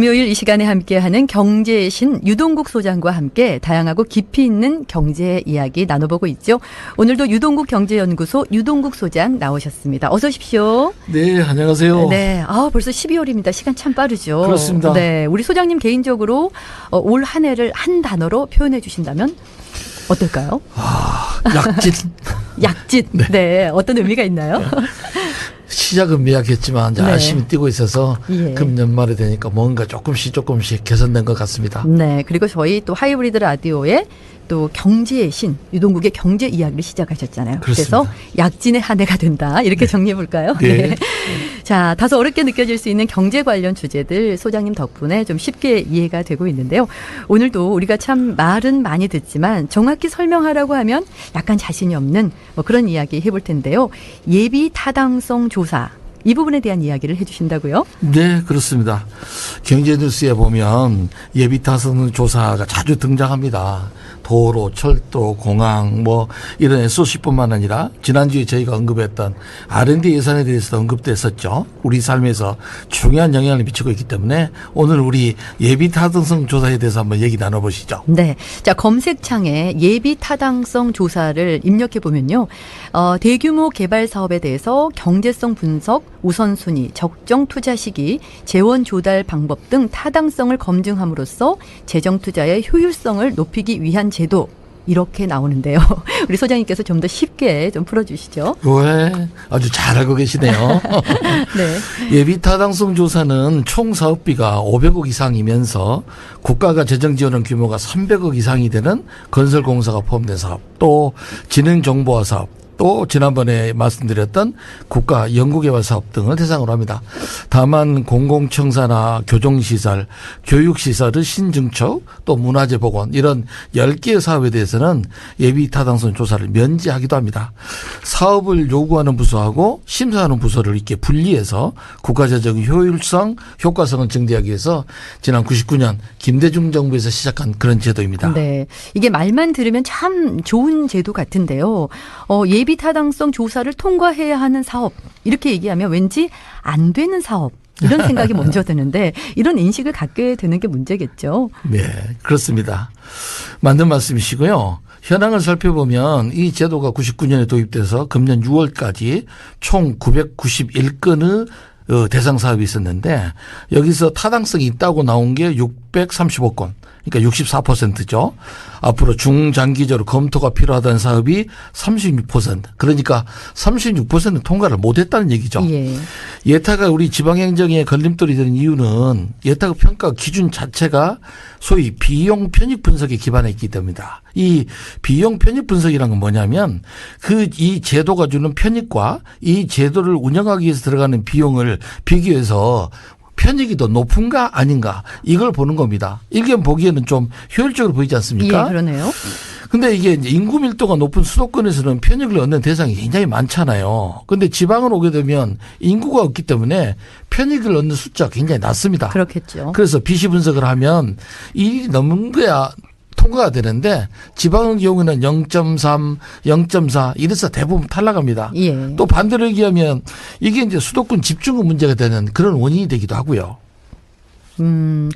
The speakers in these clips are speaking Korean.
금요일 이 시간에 함께하는 경제의 신 유동국 소장과 함께 다양하고 깊이 있는 경제 이야기 나눠보고 있죠. 오늘도 유동국 경제연구소 유동국 소장 나오셨습니다. 어서 오십시오. 네, 안녕하세요. 네, 벌써 12월입니다. 시간 참 빠르죠. 그렇습니다. 네, 우리 소장님 개인적으로 올 한 해를 한 단어로 표현해 주신다면 어떨까요? 약짓. 약짓. 네, 어떤 의미가 있나요? 시작은 미약했지만 이제 네. 열심히 뛰고 있어서 예. 금연말이 되니까 뭔가 조금씩 개선된 것 같습니다. 네, 그리고 저희 또 하이브리드 라디오에 또 경제의 신 유동국의 경제 이야기를 시작하셨잖아요. 그렇습니다. 그래서 약진의 한 해가 된다 이렇게 정리해 볼까요? 네. 자, 다소 어렵게 느껴질 수 있는 경제 관련 주제들 소장님 덕분에 좀 쉽게 이해가 되고 있는데요. 오늘도 우리가 참 말은 많이 듣지만 정확히 설명하라고 하면 약간 자신이 없는 그런 이야기 해볼 텐데요. 예비 타당성 조사. 이 부분에 대한 이야기를 해 주신다고요? 네, 그렇습니다. 경제뉴스에 보면 예비타선 조사가 자주 등장합니다. 도로, 철도, 공항 이런 SOC뿐만 아니라 지난주에 저희가 언급했던 R&D 예산에 대해서도 언급됐었죠. 우리 삶에서 중요한 영향을 미치고 있기 때문에 오늘 우리 예비타당성 조사에 대해서 한번 얘기 나눠보시죠. 네. 자, 검색창에 예비 타당성 조사를 입력해 보면요. 대규모 개발 사업에 대해서 경제성 분석, 우선순위, 적정 투자 시기, 재원 조달 방법 등 타당성을 검증함으로써 재정 투자의 효율성을 높이기 위한 제도. 이렇게 나오는데요. 우리 소장님께서 좀 더 쉽게 좀 풀어주시죠. 왜? 아주 잘 알고 계시네요. 네. 예비타당성 조사는 총 사업비가 500억 이상이면서 국가가 재정 지원한 규모가 300억 이상이 되는 건설공사가 포함된 사업, 또 지능정보화 사업, 또 지난번에 말씀드렸던 국가 연구개발 사업 등을 대상으로 합니다. 다만 공공청사나 교정시설, 교육시설의 신증축, 또 문화재 복원 이런 10개의 사업에 대해서는 예비타당성 조사를 면제하기도 합니다. 사업을 요구하는 부서하고 심사하는 부서를 이렇게 분리해서 국가재정 효율성, 효과성을 증대하기 위해서 지난 99년 김대중 정부에서 시작한 그런 제도입니다. 네. 이게 말만 들으면 참 좋은 제도 같은데요. 예비 타당성 조사를 통과해야 하는 사업 이렇게 얘기하면 왠지 안 되는 사업 이런 생각이 먼저 드는데 이런 인식을 갖게 되는 게 문제겠죠. 네, 그렇습니다. 맞는 말씀이시고요. 현황을 살펴보면 이 제도가 99년에 도입돼서 금년 6월까지 총 991건의 대상 사업이 있었는데 여기서 타당성이 있다고 나온 게 635건. 그러니까 64%죠. 앞으로 중장기적으로 검토가 필요하다는 사업이 36%. 그러니까 36%는 통과를 못했다는 얘기죠. 예. 예타가 우리 지방행정에 걸림돌이 되는 이유는 예타 평가 기준 자체가 소위 비용 편익 분석에 기반해 있기 때문이다. 이 비용 편익 분석이라는 건 뭐냐면 이 제도가 주는 편익과 이 제도를 운영하기 위해서 들어가는 비용을 비교해서 편익이 더 높은가 아닌가 이걸 보는 겁니다. 일견 보기에는 좀 효율적으로 보이지 않습니까? 예, 그러네요. 근데 이게 이제 인구 밀도가 높은 수도권에서는 편익을 얻는 대상이 굉장히 많잖아요. 근데 지방으로 오게 되면 인구가 없기 때문에 편익을 얻는 숫자가 굉장히 낮습니다. 그렇겠죠. 그래서 비시 분석을 하면 일이 넘은 거야 통과가 되는데 지방의 경우는 0.3, 0.4 이래서 대부분 탈락합니다. 예. 또 반대로 얘기하면 이게 이제 수도권 집중의 문제가 되는 그런 원인이 되기도 하고요.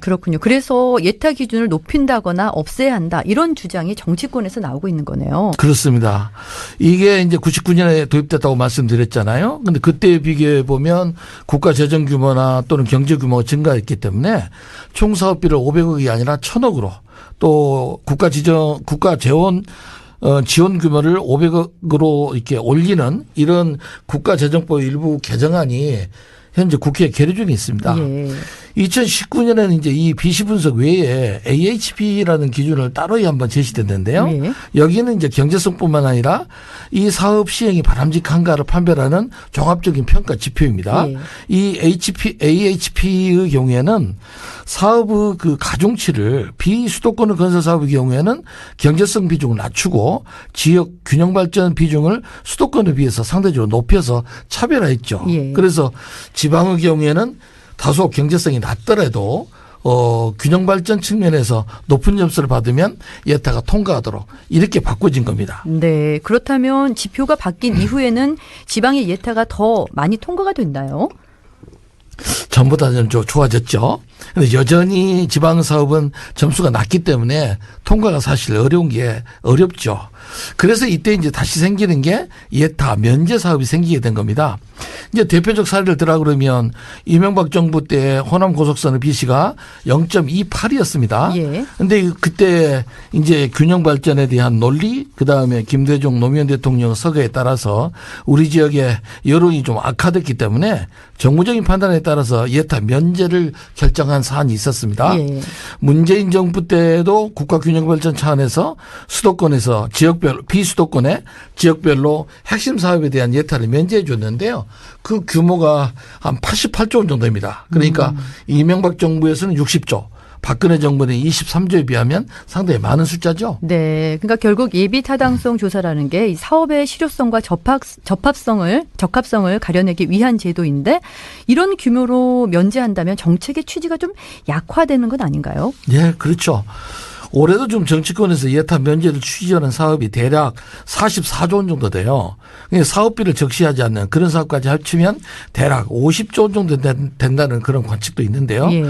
그렇군요. 그래서 예타 기준을 높인다거나 없애야 한다. 이런 주장이 정치권에서 나오고 있는 거네요. 그렇습니다. 이게 이제 99년에 도입됐다고 말씀드렸잖아요. 근데 그때에 비교해 보면 국가 재정 규모나 또는 경제 규모가 증가했기 때문에 총 사업비를 500억이 아니라 1000억으로 또 국가 재원 지원 규모를 500억으로 이렇게 올리는 이런 국가재정법 일부 개정안이 현재 국회에 계류 중에 있습니다. 예. 2019년에는 이제 이 비시 분석 외에 AHP라는 기준을 따로 한번 제시됐는데요. 예. 여기는 이제 경제성뿐만 아니라 이 사업 시행이 바람직한가를 판별하는 종합적인 평가 지표입니다. 예. 이 AHP의 경우에는 사업의 그 가중치를 비수도권의 건설 사업의 경우에는 경제성 비중을 낮추고 지역 균형 발전 비중을 수도권에 비해서 상대적으로 높여서 차별화했죠. 예. 그래서 지방의 경우에는 다소 경제성이 낮더라도 균형 발전 측면에서 높은 점수를 받으면 예타가 통과하도록 이렇게 바꿔진 겁니다. 네. 그렇다면 지표가 바뀐 이후에는 지방의 예타가 더 많이 통과가 됐나요? 전보다는 좀 좋아졌죠. 근데 여전히 지방 사업은 점수가 낮기 때문에 통과가 사실 어렵죠. 그래서 이때 이제 다시 생기는 게 예타 면제 사업이 생기게 된 겁니다. 이제 대표적 사례를 들어 그러면 이명박 정부 때 호남 고속선의 BC가 0.28이었습니다. 예. 근데 그때 이제 균형 발전에 대한 논리, 그다음에 김대중 노무현 대통령 서거에 따라서 우리 지역의 여론이 좀 악화됐기 때문에 정무적인 판단에 따라서 예타 면제를 결정한 사안이 있었습니다. 예. 문재인 정부 때도 국가 균형 발전 차원에서 수도권에서 비수도권의 지역별로 핵심 사업에 대한 예타를 면제해 줬는데요. 그 규모가 한 88조 원 정도입니다. 그러니까 이명박 정부에서는 60조. 박근혜 정부는 23조에 비하면 상당히 많은 숫자죠. 네. 그러니까 결국 예비 타당성 조사라는 게 이 사업의 실효성과 적합성을 가려내기 위한 제도인데 이런 규모로 면제한다면 정책의 취지가 좀 약화되는 건 아닌가요? 예, 그렇죠. 올해도 좀 정치권에서 예타 면제를 취지하는 사업이 대략 44조 원 정도 돼요. 사업비를 적시하지 않는 그런 사업까지 합치면 대략 50조 원 정도 된다는 그런 관측도 있는데요. 예.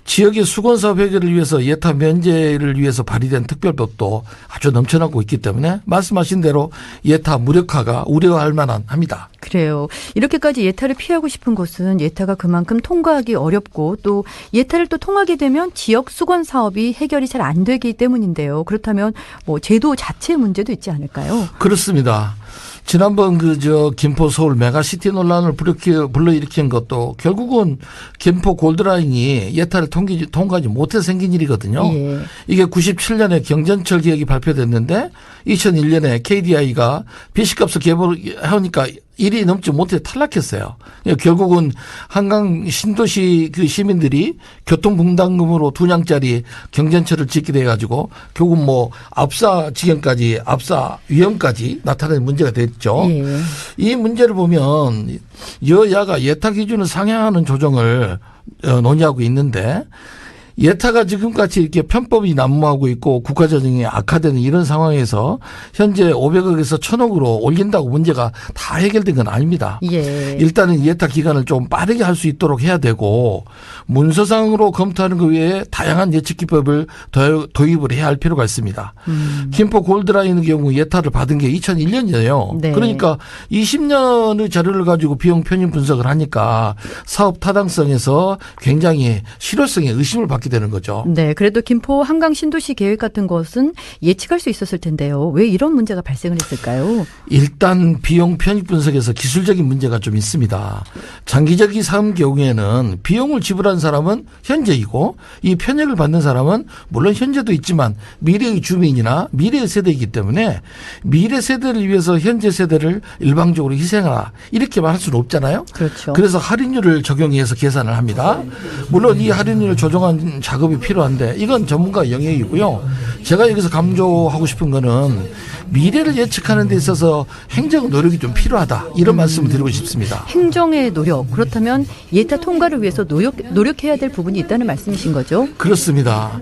지역의 수건사업 해결을 위해서 예타 면제를 위해서 발의된 특별법도 아주 넘쳐나고 있기 때문에 말씀하신 대로 예타 무력화가 우려할 만한 합니다. 그래요. 이렇게까지 예타를 피하고 싶은 곳은 예타가 그만큼 통과하기 어렵고 또 예타를 또 통하게 되면 지역 수건 사업이 해결이 잘 안 되기 때문인데요. 그렇다면 뭐 제도 자체의 문제도 있지 않을까요? 그렇습니다. 지난번 김포 서울 메가시티 논란을 불러일으킨 것도 결국은 김포 골드라인이 예타를 통과하지 못해 생긴 일이거든요. 예. 이게 97년에 경전철 계획이 발표됐는데 2001년에 KDI가 BC값을 개발하니까 1위 넘지 못해 탈락했어요. 결국은 한강 신도시 그 시민들이 교통분담금으로 2냥짜리 경전철을 짓게 돼가지고 결국 뭐 압사 지경까지 압사 위험까지 나타나는 문제가 됐죠. 예. 이 문제를 보면 여야가 예타 기준을 상향하는 조정을 논의하고 있는데 예타가 지금같이 이렇게 편법이 난무하고 있고 국가재정이 악화되는 이런 상황에서 현재 500억에서 1000억으로 올린다고 문제가 다 해결된 건 아닙니다. 예. 일단은 예타 기간을 좀 빠르게 할 수 있도록 해야 되고 문서상으로 검토하는 것 외에 다양한 예측 기법을 도입을 해야 할 필요가 있습니다. 김포 골드라인의 경우 예타를 받은 게 2001년이에요. 네. 그러니까 20년의 자료를 가지고 비용 편입 분석을 하니까 사업 타당성에서 굉장히 실효성에 의심을 받게 되는 거죠. 네, 그래도 김포 한강 신도시 계획 같은 것은 예측할 수 있었을 텐데요. 왜 이런 문제가 발생을 했을까요? 일단 비용 편입 분석에서 기술적인 문제가 좀 있습니다. 장기적인 사업 경우에는 비용을 지불한 사람은 현재이고 이 편익을 받는 사람은 물론 현재도 있지만 미래의 주민이나 미래의 세대이기 때문에 미래 세대를 위해서 현재 세대를 일방적으로 희생하라 이렇게 말할 수는 없잖아요. 그렇죠. 그래서 할인율을 적용해서 계산을 합니다. 물론 이 할인율을 조정한 작업이 필요한데 이건 전문가 영역이고요. 제가 여기서 강조하고 싶은 거는 미래를 예측하는 데 있어서 행정 노력이 좀 필요하다. 이런 말씀을 드리고 싶습니다. 행정의 노력. 그렇다면 예타 통과를 위해서 노력해야 될 부분이 있다는 말씀이신 거죠? 그렇습니다.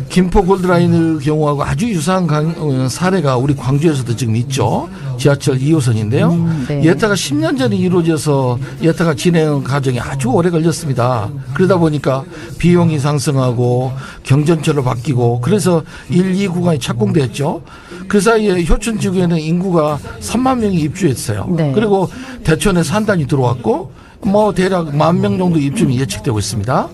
김포 골드라인의 경우하고 아주 유사한 사례가 우리 광주에서도 지금 있죠. 지하철 2호선인데요. 네. 예타가 10년 전에 이루어져서 예타가 진행 과정이 아주 오래 걸렸습니다. 그러다 보니까 비용이 상승하고 경전철로 바뀌고 그래서 1, 2 구간이 착공됐죠. 그 사이에 효춘 지구에는 인구가 3만 명이 입주했어요. 네. 그리고 대천에 산단이 들어왔고 뭐 대략 10,000명 정도 입주민이 예측되고 있습니다.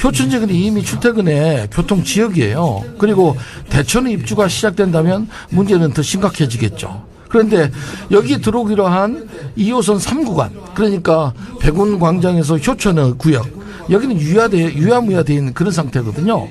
효춘 지구는 이미 출퇴근의 교통 지역이에요. 그리고 대천의 입주가 시작된다면 문제는 더 심각해지겠죠. 그런데 여기 들어오기로 한 2호선 3구간 그러니까 백운 광장에서 효천의 구역 여기는 유야무야되어 있는 그런 상태거든요.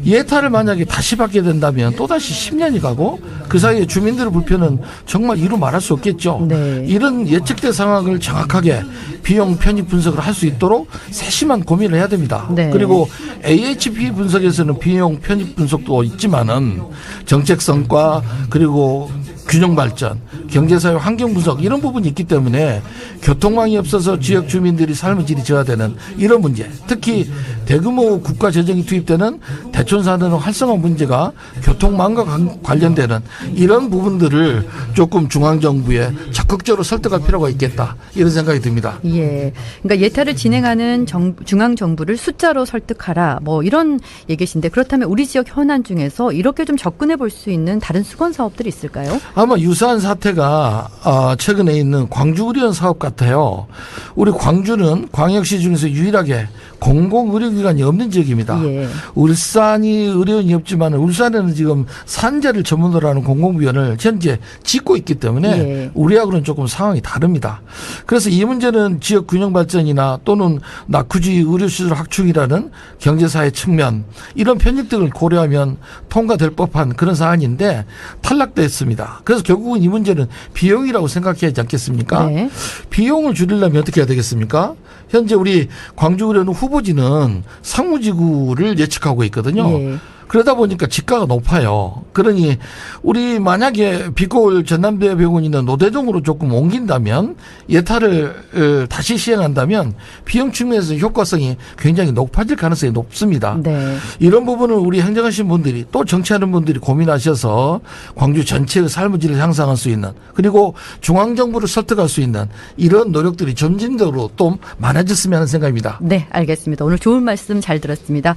예타를 만약에 다시 받게 된다면 또다시 10년이 가고 그 사이에 주민들의 불편은 정말 이루 말할 수 없겠죠. 네. 이런 예측된 상황을 정확하게 비용 편입 분석을 할 수 있도록 세심한 고민을 해야 됩니다. 네. 그리고 AHP 분석에서는 비용 편입 분석도 있지만은 정책성과 그리고 균형 발전, 경제사회 환경 분석 이런 부분이 있기 때문에 교통망이 없어서 지역 주민들이 삶의 질이 저하되는 이런 문제, 특히 대규모 국가 재정이 투입되는 대촌사는 활성화 문제가 교통망과 관련되는 이런 부분들을 조금 중앙정부에 적극적으로 설득할 필요가 있겠다 이런 생각이 듭니다. 예. 그러니까 예타를 진행하는 중앙정부를 숫자로 설득하라 뭐 이런 얘기신데 그렇다면 우리 지역 현안 중에서 이렇게 좀 접근해 볼 수 있는 다른 수건 사업들이 있을까요? 아마 유사한 사태가 최근에 있는 광주의료원 사업 같아요. 우리 광주는 광역시 중에서 유일하게 공공의료기관이 없는 지역입니다. 예. 울산이 의료원이 없지만 울산에는 지금 산재를 전문으로 하는 공공병원을 현재 짓고 있기 때문에 예. 우리하고는 조금 상황이 다릅니다. 그래서 이 문제는 지역 균형 발전이나 또는 낙후지 의료시설 확충이라는 경제사회 측면 이런 편익 등을 고려하면 통과될 법한 그런 사안인데 탈락됐습니다. 그래서 결국은 이 문제는 비용이라고 생각해야 하지 않겠습니까? 네. 비용을 줄이려면 어떻게 해야 되겠습니까? 현재 우리 광주의료원 후보지는 상무지구를 예측하고 있거든요. 예. 그러다 보니까 지가가 높아요. 그러니 우리 만약에 비골 전남대병원이나 노대동으로 조금 옮긴다면 예타를 다시 시행한다면 비용 측면에서 효과성이 굉장히 높아질 가능성이 높습니다. 네. 이런 부분을 우리 행정하신 분들이 또 정치하는 분들이 고민하셔서 광주 전체의 삶의 질을 향상할 수 있는 그리고 중앙정부를 설득할 수 있는 이런 노력들이 점진적으로 또 많아졌으면 하는 생각입니다. 네, 알겠습니다. 오늘 좋은 말씀 잘 들었습니다.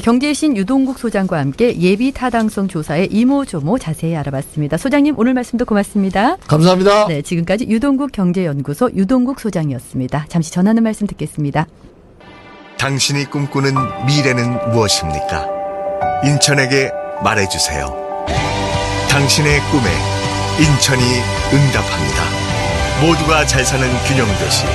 경제의 신 유동국 소장과 함께 예비 타당성 조사의 이모저모 자세히 알아봤습니다. 소장님 오늘 말씀도 고맙습니다. 감사합니다. 네, 지금까지 유동국 경제연구소 유동국 소장이었습니다. 잠시 전하는 말씀 듣겠습니다. 당신이 꿈꾸는 미래는 무엇입니까? 인천에게 말해주세요. 당신의 꿈에 인천이 응답합니다. 모두가 잘 사는 균형도시